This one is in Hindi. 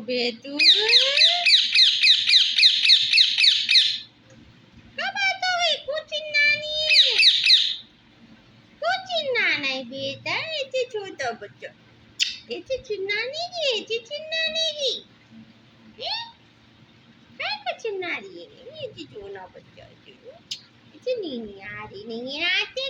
बेटू बेटा ऐसे छोटा बच्चा ऐसे चिल्ला नहीं ऐसे चिल्ला नहीं चिल्ला रही है ऐसे छोटा बच्चा ऐसे नींद आ रही नहीं आते